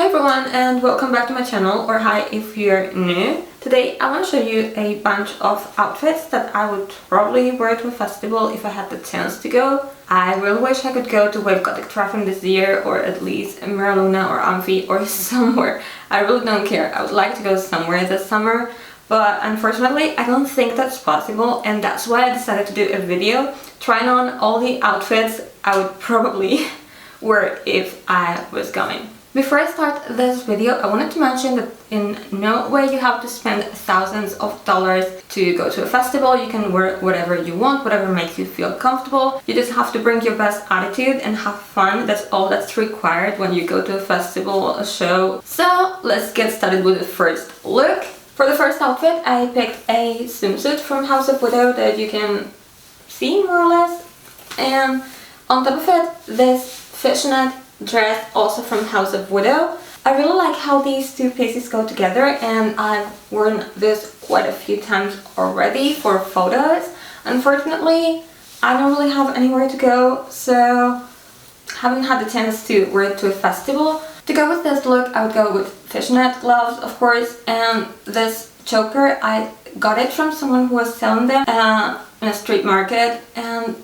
Hi everyone and welcome back to my channel, or hi if you're new. Today I want to show you a bunch of outfits that I would probably wear to a festival if I had the chance to go. I really wish I could go to Wave Gothic this year, or at least Luna or Amphi or somewhere. I really don't care. I would like to go somewhere this summer, but unfortunately I don't think that's possible, and that's why I decided to do a video trying on all the outfits I would probably wear if I was going. Before I start this video, I wanted to mention that in no way you have to spend thousands of dollars to go to a festival. You can wear whatever you want, whatever makes you feel comfortable. You just have to bring your best attitude and have fun. That's all that's required when you go to a festival, a show. So let's get started with the first look. For the first outfit, I picked a swimsuit from House of Widow that you can see more or less. And on top of it, this fishnet dress, also from House of Widow. I really like how these two pieces go together, and I've worn this quite a few times already for photos. Unfortunately, I don't really have anywhere to go, so haven't had the chance to wear it to a festival. To go with this look, I would go with fishnet gloves, of course, and this choker. I got it from someone who was selling them in a street market, and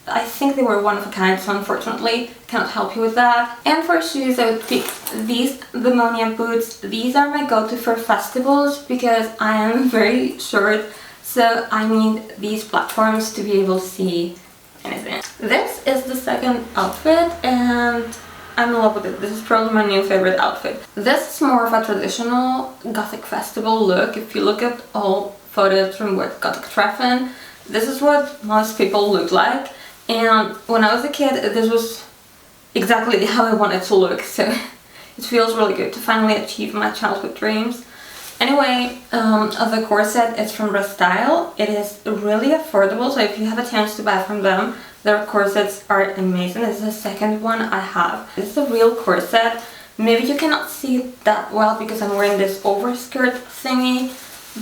I think they were one of a kind, so unfortunately cannot help you with that. And for shoes, I would pick these Demonia boots. These are my go-to for festivals because I am very short, so I need these platforms to be able to see anything. This is the second outfit and I'm in love with it. This is probably my new favorite outfit. This is more of a traditional Gothic festival look. If you look at all photos from Gothic Treffen, this is what most people look like. And when I was a kid, this was exactly how I wanted to look, so it feels really good to finally achieve my childhood dreams. Anyway, the corset is from Restyle. It is really affordable, so if you have a chance to buy from them, their corsets are amazing. This is the second one I have. This is a real corset. Maybe you cannot see it that well because I'm wearing this overskirt thingy,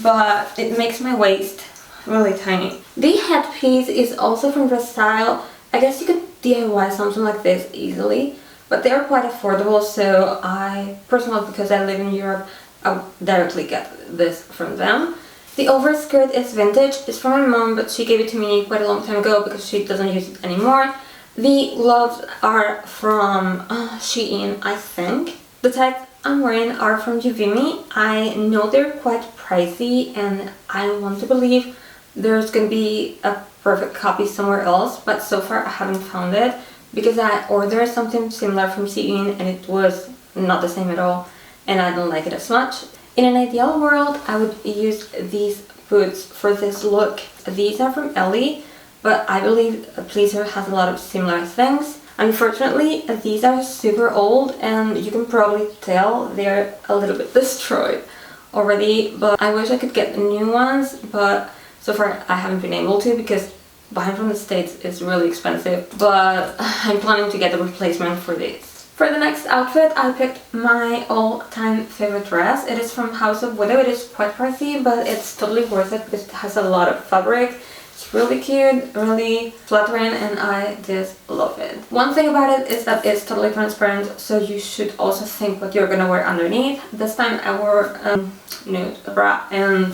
but it makes my waist really tiny. The headpiece is also from Restyle. I guess you could DIY something like this easily, but they are quite affordable, so I personally, because I live in Europe, I would directly get this from them. The overskirt is vintage. It's from my mom, but she gave it to me quite a long time ago because she doesn't use it anymore. The gloves are from Shein, I think. The tags I'm wearing are from Youvimi. I know they're quite pricey, and I want to believe there's gonna be a perfect copy somewhere else, but so far I haven't found it because I ordered something similar from Shein and it was not the same at all, and I don't like it as much. In an ideal world, I would use these boots for this look. These are from Ellie, but I believe Pleaser has a lot of similar things. Unfortunately, these are super old and you can probably tell they're a little bit destroyed already, but I wish I could get new ones, but so far I haven't been able to because buying from the States is really expensive, but I'm planning to get a replacement for this. For the next outfit, I picked my all-time favorite dress. It is from House of Widow. It is quite pricey, but it's totally worth it because it has a lot of fabric. It's really cute, really flattering, and I just love it. One thing about it is that it's totally transparent, so you should also think what you're gonna wear underneath. This time I wore a nude bra and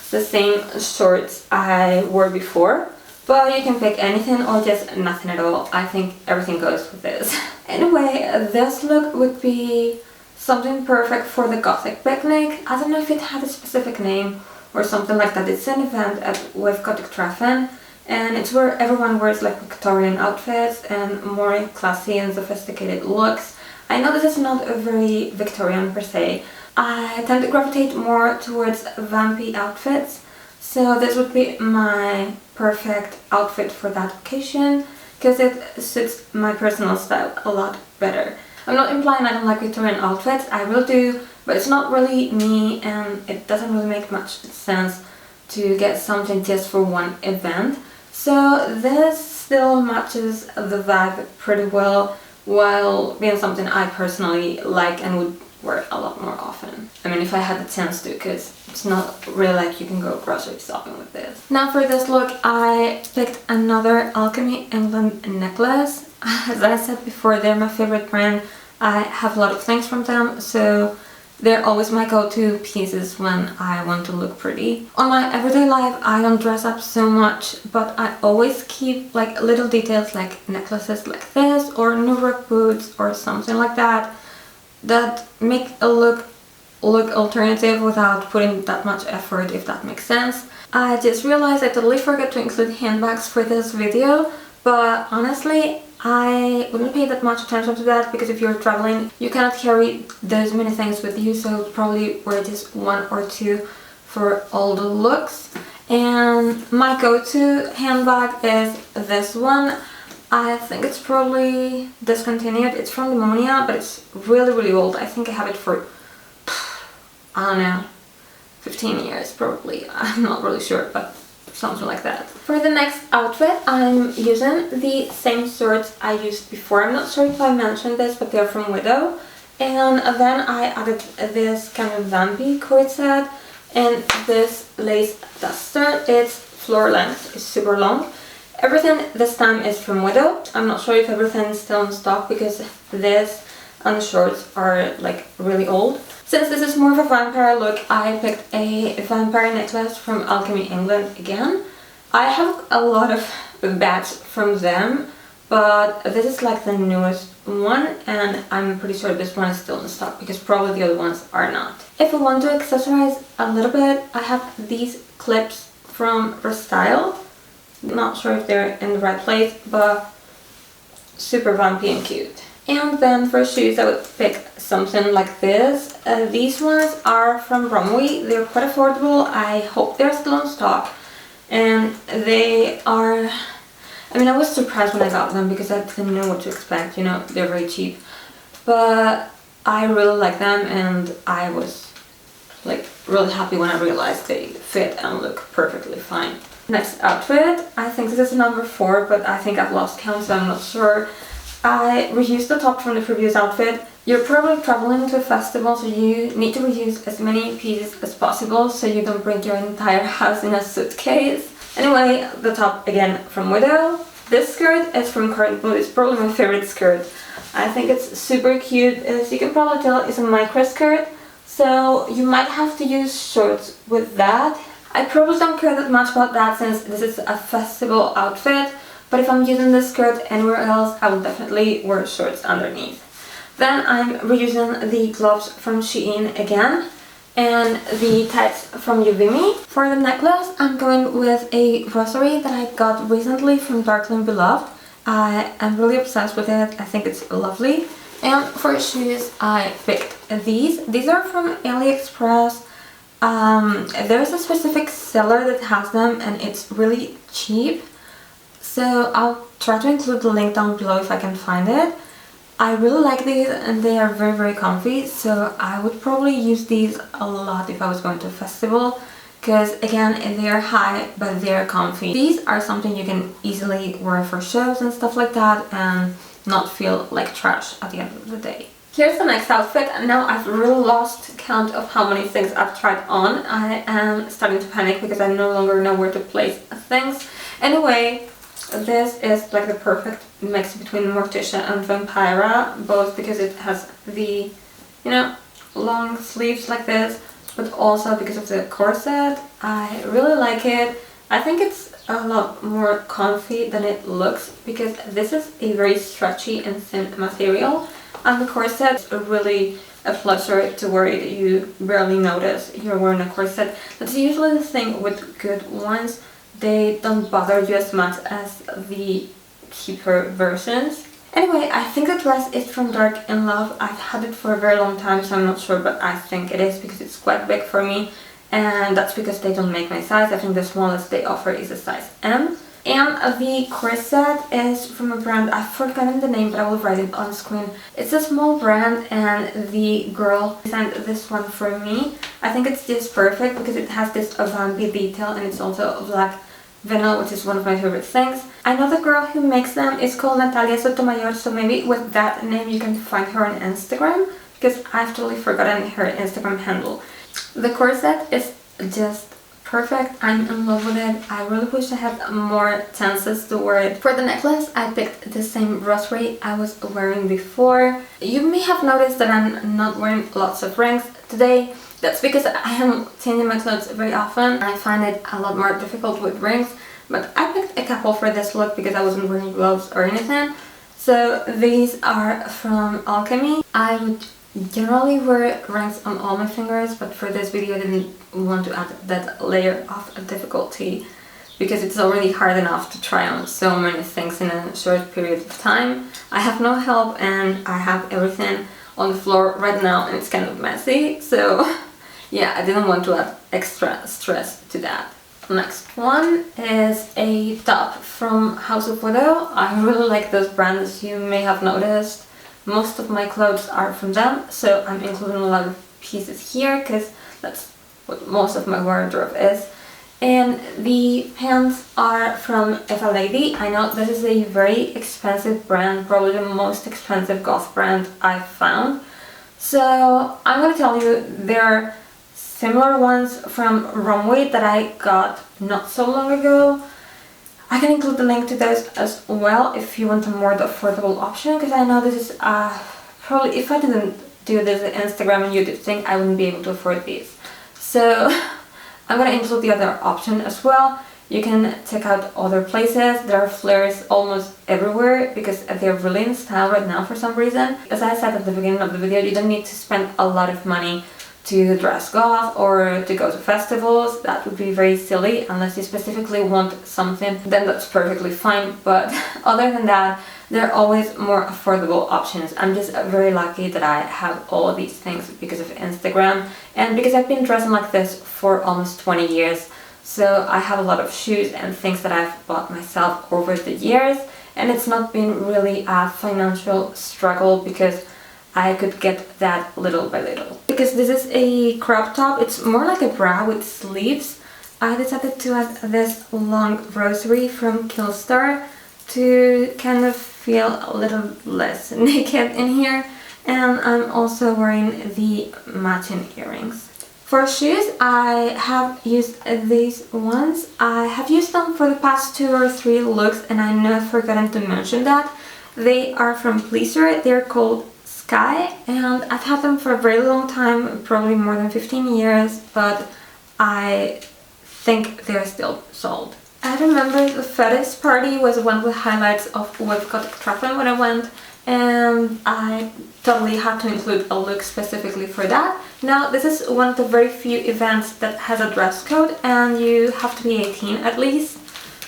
the same shorts I wore before, but you can pick anything or just nothing at all. I think everything goes with this. Anyway, this look would be something perfect for the Gothic picnic. I don't know if it had a specific name or something like that. It's an event with Gothic Treffen, and it's where everyone wears like Victorian outfits and more classy and sophisticated looks. I know this is not a very Victorian per se. I tend to gravitate more towards vampy outfits, so this would be my perfect outfit for that occasion because it suits my personal style a lot better. I'm not implying I don't like Victorian outfits, I will do, but it's not really me and it doesn't really make much sense to get something just for one event. So this still matches the vibe pretty well while being something I personally like and would wear a lot more often. I mean, if I had the chance to, because it's not really like you can go grocery shopping with this. Now for this look, I picked another Alchemy England necklace. As I said before, they're my favorite brand. I have a lot of things from them, so they're always my go-to pieces when I want to look pretty. On my everyday life, I don't dress up so much, but I always keep like little details like necklaces like this or new rock boots or something like that that make a look alternative without putting that much effort, if that makes sense. I just realized I totally forgot to include handbags for this video, but honestly I wouldn't pay that much attention to that because if you're traveling you cannot carry those many things with you, so probably wear just one or two for all the looks. And my go-to handbag is this one. I think it's probably discontinued. It's from Demonia, but it's really old. I think I have it for, I don't know, 15 years probably. I'm not really sure, but something like that. For the next outfit, I'm using the same shorts I used before. I'm not sure if I mentioned this, but they're from Widow. And then I added this kind of vampy corset and this lace duster. It's floor length, it's super long. Everything this time is from Widow. I'm not sure if everything is still in stock because this and the shorts are like really old. Since this is more of a vampire look, I picked a vampire necklace from Alchemy England again. I have a lot of bags from them, but this is like the newest one and I'm pretty sure this one is still in stock because probably the other ones are not. If I want to accessorize a little bit, I have these clips from Restyle. Not sure if they're in the right place, but super vampy and cute. And then for shoes I would pick something like this. These ones are from Romwe. They're quite affordable. I hope they're still in stock. And they are, I mean, I was surprised when I got them because I didn't know what to expect, you know, they're very cheap. But I really like them and I was like really happy when I realized they fit and look perfectly fine. Next outfit, I think this is number 4, but I think I've lost count, so I'm not sure. I reused the top from the previous outfit. You're probably traveling to a festival, so you need to reuse as many pieces as possible so you don't bring your entire house in a suitcase. Anyway, the top again from Widow. This skirt is from Current Mood. It's probably my favorite skirt. I think it's super cute. As you can probably tell, it's a micro skirt, so you might have to use shorts with that. I probably don't care that much about that since this is a festival outfit, but if I'm using this skirt anywhere else, I will definitely wear shorts underneath. Then I'm reusing the gloves from Shein again and the tights from Youvimi. For the necklace, I'm going with a rosary that I got recently from Darkling Beloved. I am really obsessed with it. I think it's lovely. And for shoes, I picked these. These are from AliExpress. There's a specific seller that has them and it's really cheap, so I'll try to include the link down below if I can find it. I really like these and they are very comfy, so I would probably use these a lot if I was going to a festival because again they are high but they are comfy. These are something you can easily wear for shows and stuff like that and not feel like trash at the end of the day. Here's the next outfit, and now I've really lost count of how many things I've tried on. I am starting to panic because I no longer know where to place things. Anyway, this is like the perfect mix between Morticia and Vampira, both because it has the, you know, long sleeves like this, but also because of the corset. I really like it. I think it's a lot more comfy than it looks because this is a very stretchy and thin material. And the corset is really a pleasure to wear it. You barely notice you're wearing a corset. That's usually the thing with good ones. They don't bother you as much as the cheaper versions. Anyway, I think the dress is from Dark in Love. I've had it for a very long time, so I'm not sure, but I think it is because it's quite big for me. And that's because they don't make my size. I think the smallest they offer is a size M. And the corset is from a brand, I've forgotten the name, but I will write it on screen. It's a small brand and the girl sent this one for me. I think it's just perfect because it has this vampy detail and it's also black vinyl, which is one of my favorite things. I know the girl who makes them is called Natalia Sotomayor, so maybe with that name you can find her on Instagram because I've totally forgotten her Instagram handle. The corset is just perfect. I'm in love with it. I really wish I had more chances to wear it. For the necklace, I picked the same rosary I was wearing before. You may have noticed that I'm not wearing lots of rings today. That's because I am changing my clothes very often. I find it a lot more difficult with rings, but I picked a couple for this look because I wasn't wearing gloves or anything. So these are from Alchemy. I would generally wear rings on all my fingers, but for this video I didn't want to add that layer of difficulty because it's already hard enough to try on so many things in a short period of time. I have no help and I have everything on the floor right now and it's kind of messy, so yeah, I didn't want to add extra stress to that. Next one is a top from House of Widow. I really like those brands, you may have noticed. Most of my clothes are from them, so I'm including a lot of pieces here because that's what most of my wardrobe is. And the pants are from If a Lady. I know this is a very expensive brand, probably the most expensive goth brand I've found. So I'm gonna tell you there are similar ones from Runway that I got not so long ago. I can include the link to those as well if you want a more affordable option, because I know this is probably, if I didn't do this Instagram and YouTube thing, I wouldn't be able to afford these. So I'm gonna include the other option as well. You can check out other places. There are flares almost everywhere because they're really in style right now for some reason. As I said at the beginning of the video, you don't need to spend a lot of money to dress goth or to go to festivals. That would be very silly unless you specifically want something, then that's perfectly fine, but other than that there are always more affordable options. I'm just very lucky that I have all of these things because of Instagram and because I've been dressing like this for almost 20 years, so I have a lot of shoes and things that I've bought myself over the years, and it's not been really a financial struggle because I could get that little by little. Because this is a crop top, it's more like a bra with sleeves. I decided to add this long rosary from Killstar to kind of feel a little less naked in here. And I'm also wearing the matching earrings. For shoes, I have used these ones. I have used them for the past 2 or 3 looks and I know I've forgotten to mention that. They are from Pleaser, they're called Sky, and I've had them for a very long time, probably more than 15 years, but I think they're still sold. I remember the Fetish party was one of the highlights of with Gothic traveling when I went, and I totally had to include a look specifically for that. Now this is one of the very few events that has a dress code and you have to be 18 at least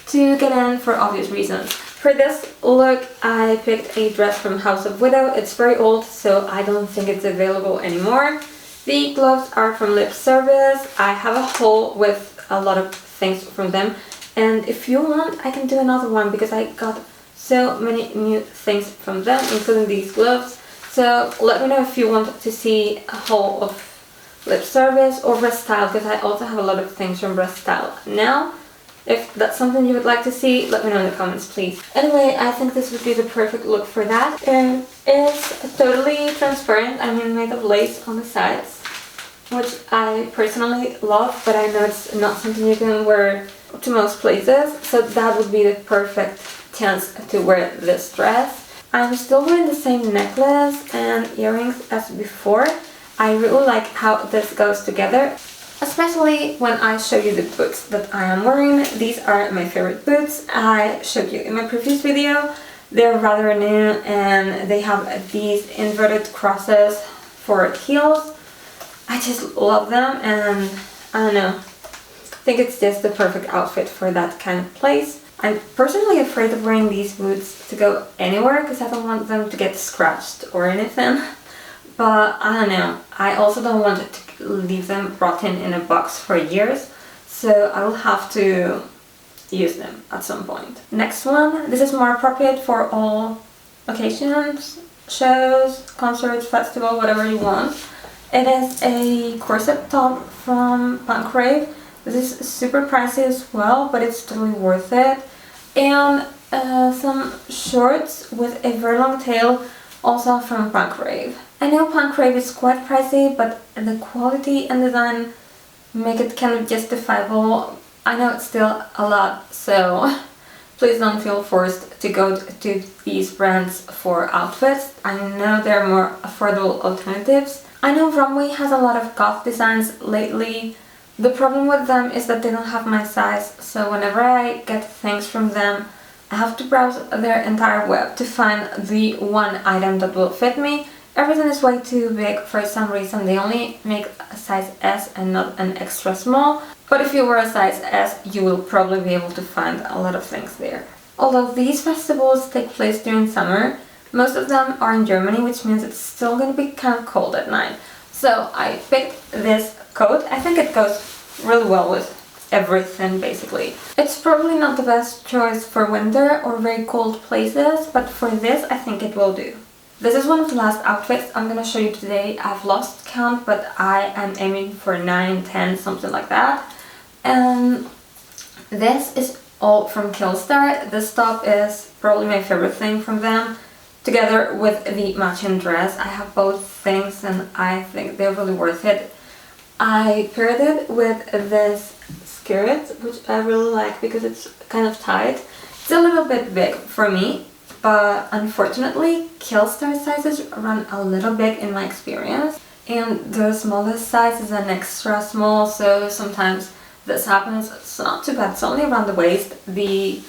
to get in for obvious reasons. For this look, I picked a dress from House of Widow. It's very old, so I don't think it's available anymore. The gloves are from Lip Service. I have a haul with a lot of things from them. And if you want, I can do another one because I got so many new things from them, including these gloves. So let me know if you want to see a haul of Lip Service or Restyle, because I also have a lot of things from Restyle now. If that's something you would like to see, let me know in the comments, please. Anyway, I think this would be the perfect look for that. And it's totally transparent, I mean made of lace on the sides, which I personally love, but I know it's not something you can wear to most places, so that would be the perfect chance to wear this dress. I'm still wearing the same necklace and earrings as before. I really like how this goes together. Especially when I show you the boots that I am wearing. These are my favorite boots. I showed you in my previous video. They're rather new and they have these inverted crosses for heels. I just love them and I don't know. I think it's just the perfect outfit for that kind of place. I'm personally afraid of wearing these boots to go anywhere because I don't want them to get scratched or anything. But I don't know, I also don't want to leave them rotten in a box for years, so I will have to use them at some point. Next one, this is more appropriate for all occasions, shows, concerts, festival, whatever you want. It is a corset top from Rave. This is super pricey as well, but it's totally worth it. And some shorts with a very long tail, also from Rave. I know Rave is quite pricey, but the quality and design make it kind of justifiable. I know it's still a lot, so please don't feel forced to go to these brands for outfits. I know there are more affordable alternatives. I know Runway has a lot of goth designs lately. The problem with them is that they don't have my size, so whenever I get things from them, I have to browse their entire web to find the one item that will fit me. Everything is way too big for some reason. They only make a size S and not an extra small. But if you wear a size S, you will probably be able to find a lot of things there. Although these festivals take place during summer, most of them are in Germany, which means it's still going to be kind of cold at night. So I picked this coat. I think it goes really well with everything, basically. It's probably not the best choice for winter or very cold places, but for this I think it will do. This is one of the last outfits I'm gonna show you today. I've lost count, but I am aiming for 9, 10, something like that. And this is all from Killstar. This top is probably my favorite thing from them, together with the matching dress. I have both things and I think they're really worth it. I paired it with this skirt, which I really like because it's kind of tight. It's a little bit big for me, but unfortunately Killstar sizes run a little big in my experience, and the smallest size is an extra small, so sometimes this happens. It's not too bad, it's only around the waist. The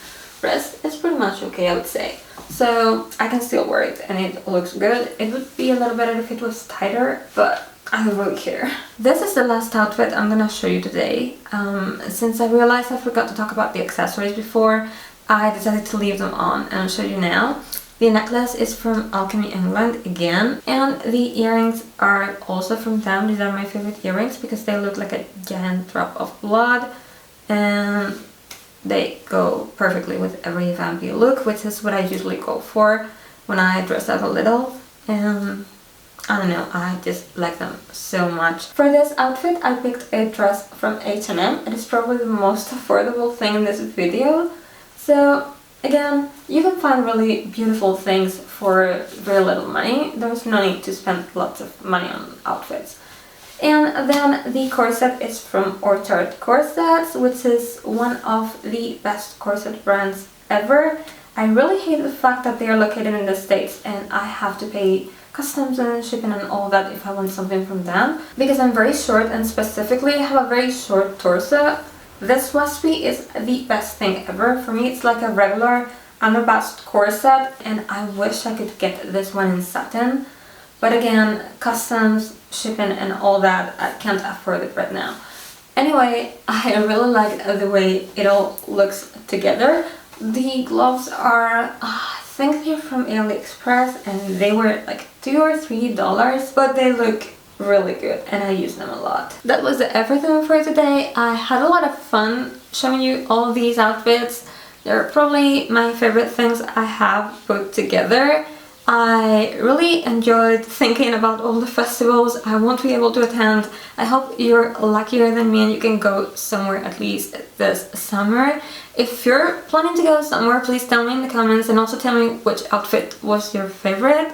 rest is pretty much okay, I would say. So I can still wear it and it looks good. It would be a little better if it was tighter, but I don't really care. This is the last outfit I'm gonna show you today. Since I realized I forgot to talk about the accessories before, I decided to leave them on and I'll show you now. The necklace is from Alchemy England again, and the earrings are also from them. These are my favorite earrings because they look like a giant drop of blood and they go perfectly with every vampy look, which is what I usually go for when I dress up a little. And I don't know, I just like them so much. For this outfit I picked a dress from H&M. It is probably the most affordable thing in this video. So again, you can find really beautiful things for very little money. There's no need to spend lots of money on outfits. And then the corset is from Orchard Corsets, which is one of the best corset brands ever. I really hate the fact that they are located in the States and I have to pay customs and shipping and all that if I want something from them, because I'm very short and specifically I have a very short torso. This waspy is the best thing ever. For me it's like a regular Overbust corset and I wish I could get this one in satin, but again, customs, shipping and all that, I can't afford it right now. Anyway, I really like the way it all looks together. The gloves are, I think they're from AliExpress and they were like $2 or $3, but they look really good and I use them a lot. That was everything for today. I had a lot of fun showing you all of these outfits. They're probably my favorite things I have put together. I really enjoyed thinking about all the festivals I won't be able to attend. I hope you're luckier than me and you can go somewhere at least this summer. If you're planning to go somewhere, please tell me in the comments and also tell me which outfit was your favorite.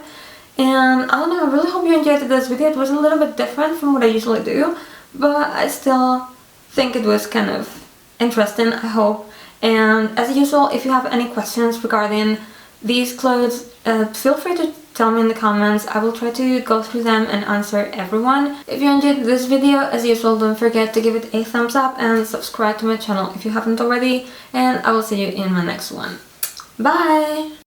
And I don't know, I really hope you enjoyed this video. It was a little bit different from what I usually do, but I still think it was kind of interesting, I hope. And as usual, if you have any questions regarding these clothes, feel free to tell me in the comments. I will try to go through them and answer everyone. If you enjoyed this video, as usual, don't forget to give it a thumbs up and subscribe to my channel if you haven't already. And I will see you in my next one. Bye!